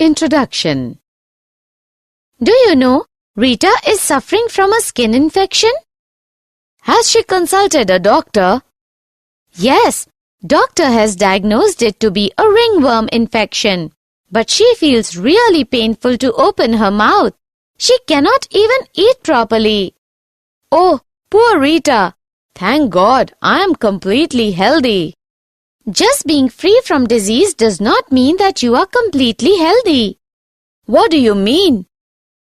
Introduction. Do you know Rita is suffering from a skin infection? Has she consulted a doctor? Yes, doctor has diagnosed it to be a ringworm infection. But she feels really painful to open her mouth. She cannot even eat properly. Oh, poor Rita. Thank God I am completely healthy. Just being free from disease does not mean that you are completely healthy. What do you mean?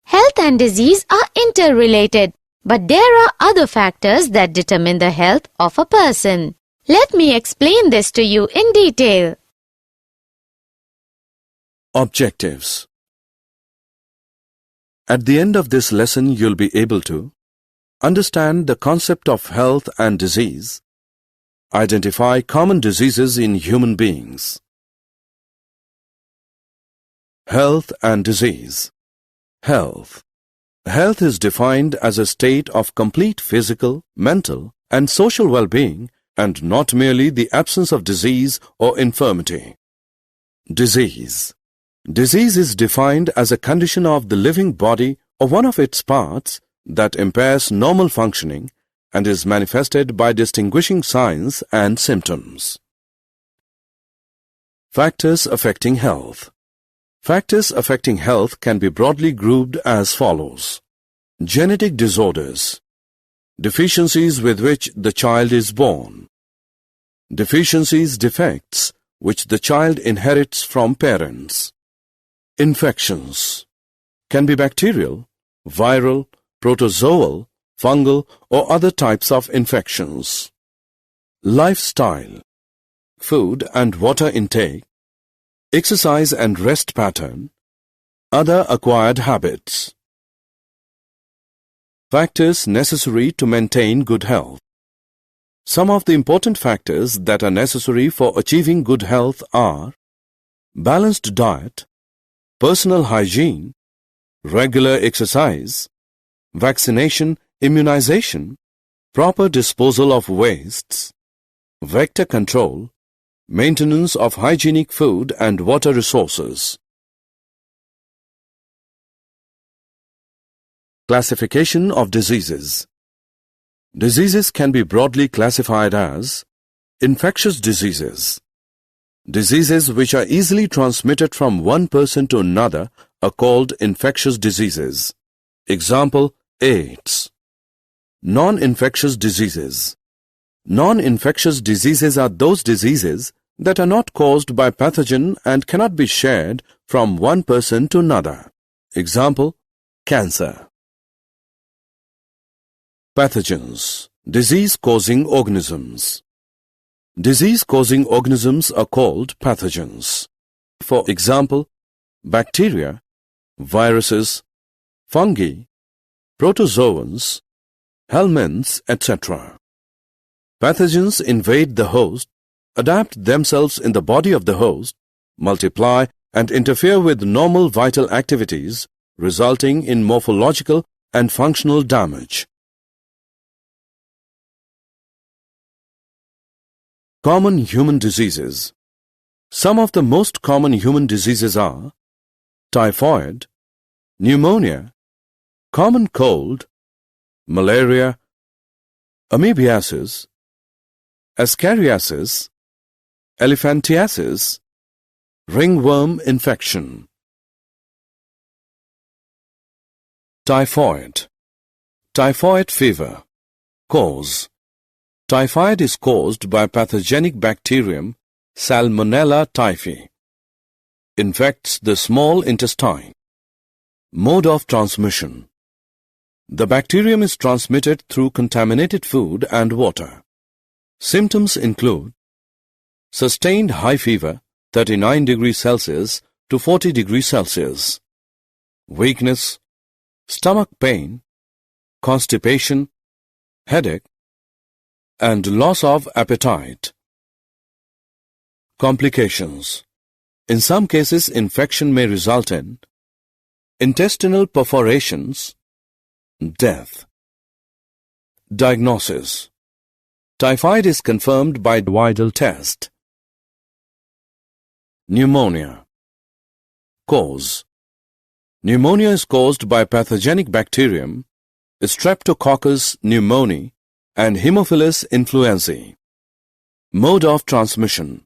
Health and disease are interrelated, but there are other factors that determine the health of a person. Let me explain this to you in detail. Objectives. At the end of this lesson, you'll be able to understand the concept of health and disease, identify common diseases in human beings. Health and disease. Health. Health is defined as a state of complete physical, mental, and social well-being, and not merely the absence of disease or infirmity. Disease. Disease is defined as a condition of the living body or one of its parts that impairs normal functioning and is manifested by distinguishing signs and symptoms. Factors affecting health. Factors affecting health can be broadly grouped as follows. Genetic disorders. Deficiencies with which the child is born. Deficiencies, defects, which the child inherits from parents. Infections. Can be bacterial, viral, protozoal, fungal, or other types of infections. Lifestyle. Food and water intake, exercise and rest pattern, other acquired habits. Factors necessary to maintain good health. Some of the important factors that are necessary for achieving good health are balanced diet, personal hygiene, regular exercise, vaccination, immunization, proper disposal of wastes, vector control, maintenance of hygienic food and water resources. Classification of diseases. Diseases can be broadly classified as infectious diseases. Diseases which are easily transmitted from one person to another are called infectious diseases. Example, AIDS. Non-infectious diseases. Non-infectious diseases are those diseases that are not caused by pathogen and cannot be shared from one person to another. Example, cancer. Pathogens. Disease-causing organisms. Disease-causing organisms are called pathogens. For example, bacteria, viruses, fungi, protozoans, helminths, etc. Pathogens invade the host, adapt themselves in the body of the host, multiply and interfere with normal vital activities, resulting in morphological and functional damage. Common human diseases. Some of the most common human diseases are typhoid, pneumonia, common cold, malaria, amoebiasis, ascariasis, elephantiasis, ringworm infection. Typhoid. Typhoid fever. Cause. Typhoid is caused by pathogenic bacterium Salmonella typhi. Infects the small intestine. Mode of transmission. The bacterium is transmitted through contaminated food and water. Symptoms include sustained high fever 39 degrees Celsius to 40 degrees Celsius, weakness, stomach pain, constipation, headache, and loss of appetite. Complications. In some cases, infection may result in intestinal perforations, death. Diagnosis. Typhoid is confirmed by Widal test. Pneumonia. Cause. Pneumonia is caused by pathogenic bacterium, Streptococcus pneumoniae and Haemophilus influenzae. Mode of transmission.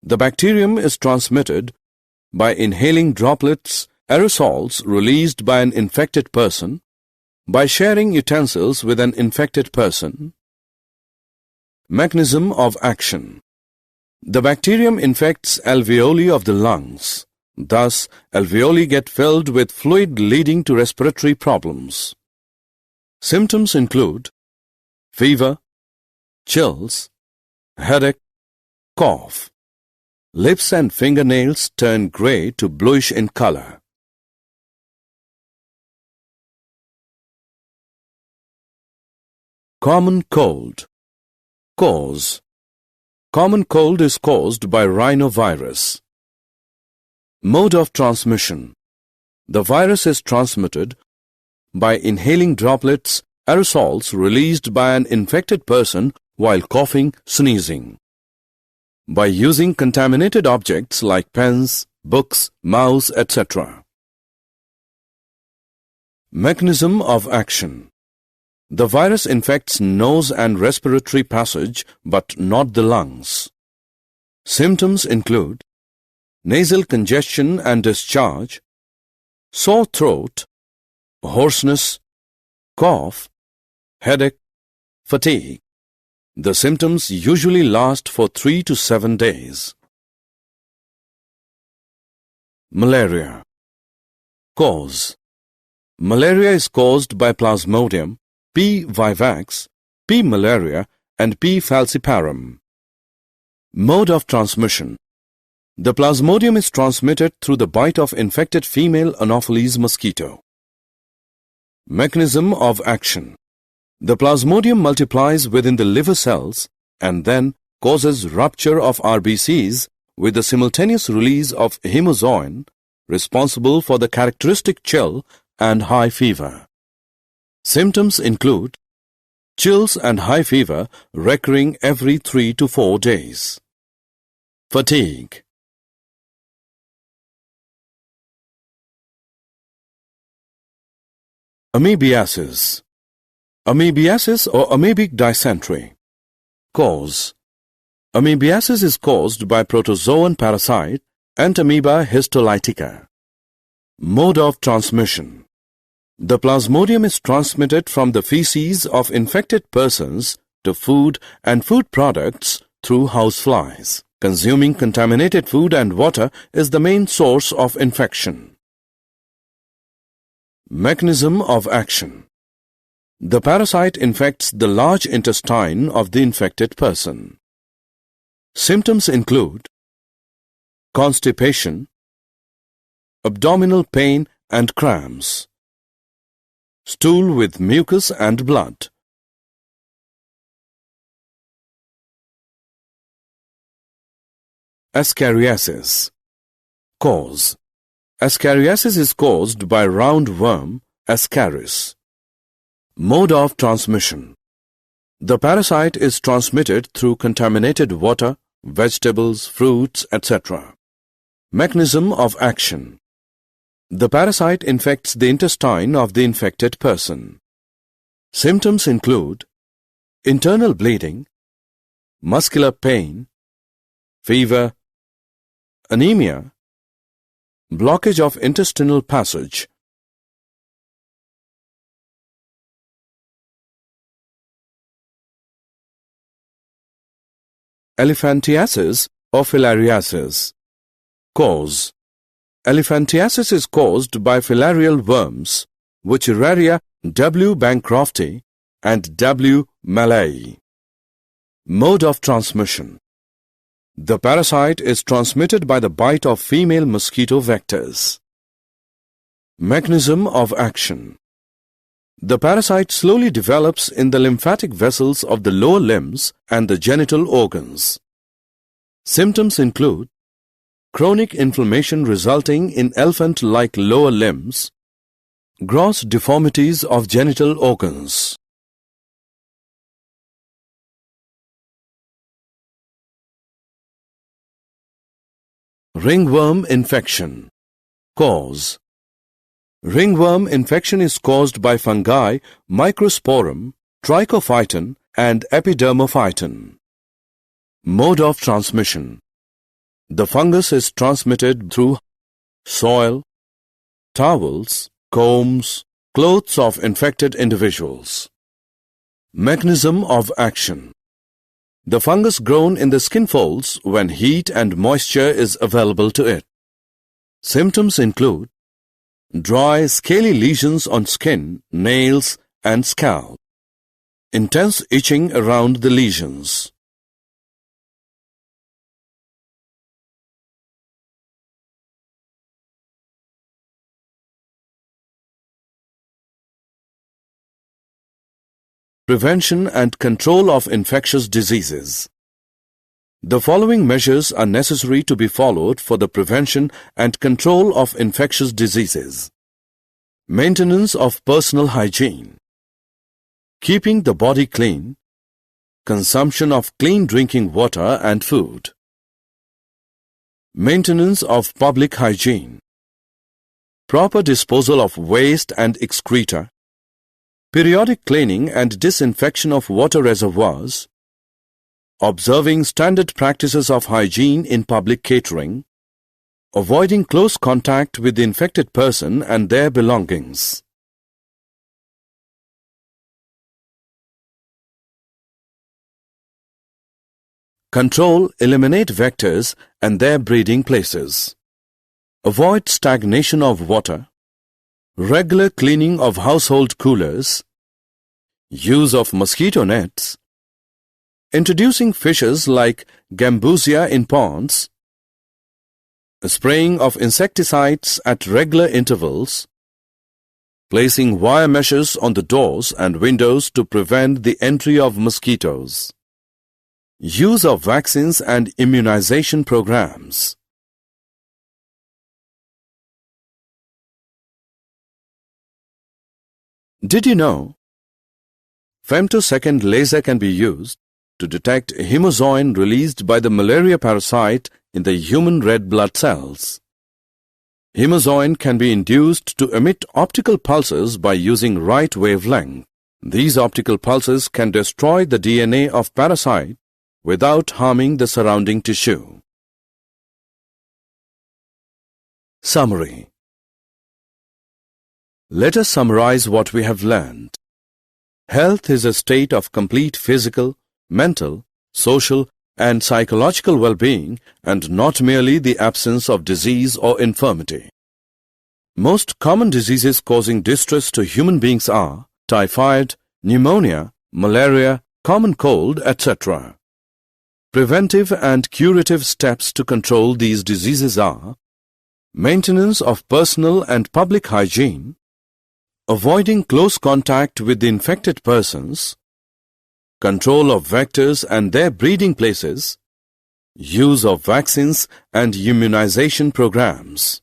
The bacterium is transmitted by inhaling droplets, aerosols released by an infected person, by sharing utensils with an infected person. Mechanism of action. The bacterium infects alveoli of the lungs. Thus, alveoli get filled with fluid leading to respiratory problems. Symptoms include fever, chills, headache, cough. Lips and fingernails turn gray to bluish in color. Common cold. Cause. Common cold is caused by rhinovirus. Mode of transmission. The virus is transmitted by inhaling droplets, aerosols released by an infected person while coughing, sneezing. By using contaminated objects like pens, books, mouse, etc. Mechanism of action. The virus infects nose and respiratory passage but not the lungs. Symptoms include nasal congestion and discharge, sore throat, hoarseness, cough, headache, fatigue. The symptoms usually last for 3 to 7 days. Malaria. Cause. Malaria is caused by Plasmodium, P. vivax, P. malaria and P. falciparum. Mode of transmission. The Plasmodium is transmitted through the bite of infected female Anopheles mosquito. Mechanism of action. The Plasmodium multiplies within the liver cells and then causes rupture of RBCs with the simultaneous release of hemozoin, responsible for the characteristic chill and high fever. Symptoms include chills and high fever recurring every 3 to 4 days. Fatigue. Amoebiasis. Amoebiasis or amoebic dysentery. Cause. Amoebiasis is caused by protozoan parasite Entamoeba histolytica. Mode of transmission. The Plasmodium is transmitted from the feces of infected persons to food and food products through houseflies. Consuming contaminated food and water is the main source of infection. Mechanism of action. The parasite infects the large intestine of the infected person. Symptoms include constipation, abdominal pain and cramps, stool with mucus and blood. Ascariasis. Cause. Ascariasis is caused by roundworm Ascaris. Mode of transmission. The parasite is transmitted through contaminated water, vegetables, fruits, etc. Mechanism of action. The parasite infects the intestine of the infected person. Symptoms include internal bleeding, muscular pain, fever, anemia, blockage of intestinal passage. Elephantiasis or filariasis. Cause. Elephantiasis is caused by filarial worms, Wuchereria W. bancrofti and W. malayi. Mode of transmission. The parasite is transmitted by the bite of female mosquito vectors. Mechanism of action. The parasite slowly develops in the lymphatic vessels of the lower limbs and the genital organs. Symptoms include chronic inflammation resulting in elephant-like lower limbs, gross deformities of genital organs. Ringworm infection. Cause. Ringworm infection is caused by fungi Microsporum, Trichophyton and Epidermophyton. Mode of transmission. The fungus is transmitted through soil, towels, combs, clothes of infected individuals. Mechanism of action. The fungus grows in the skin folds when heat and moisture is available to it. Symptoms include dry, scaly lesions on skin, nails, and scalp. Intense itching around the lesions. Prevention and control of infectious diseases. The following measures are necessary to be followed for the prevention and control of infectious diseases. Maintenance of personal hygiene. Keeping the body clean. Consumption of clean drinking water and food. Maintenance of public hygiene. Proper disposal of waste and excreta. Periodic cleaning and disinfection of water reservoirs. Observing standard practices of hygiene in public catering. Avoiding close contact with the infected person and their belongings. Control, eliminate vectors and their breeding places. Avoid stagnation of water. Regular cleaning of household coolers. Use of mosquito nets. Introducing fishes like gambusia in ponds. Spraying of insecticides at regular intervals. Placing wire meshes on the doors and windows to prevent the entry of mosquitoes. Use of vaccines and immunization programs. Did you know? Femtosecond laser can be used to detect hemozoin released by the malaria parasite in the human red blood cells. Hemozoin can be induced to emit optical pulses by using right wavelength. These optical pulses can destroy the DNA of parasite without harming the surrounding tissue. Summary. Let us summarize what we have learned. Health is a state of complete physical, mental, social, and psychological well-being and not merely the absence of disease or infirmity. Most common diseases causing distress to human beings are typhoid, pneumonia, malaria, common cold, etc. Preventive and curative steps to control these diseases are maintenance of personal and public hygiene, avoiding close contact with the infected persons, control of vectors and their breeding places, use of vaccines and immunization programs.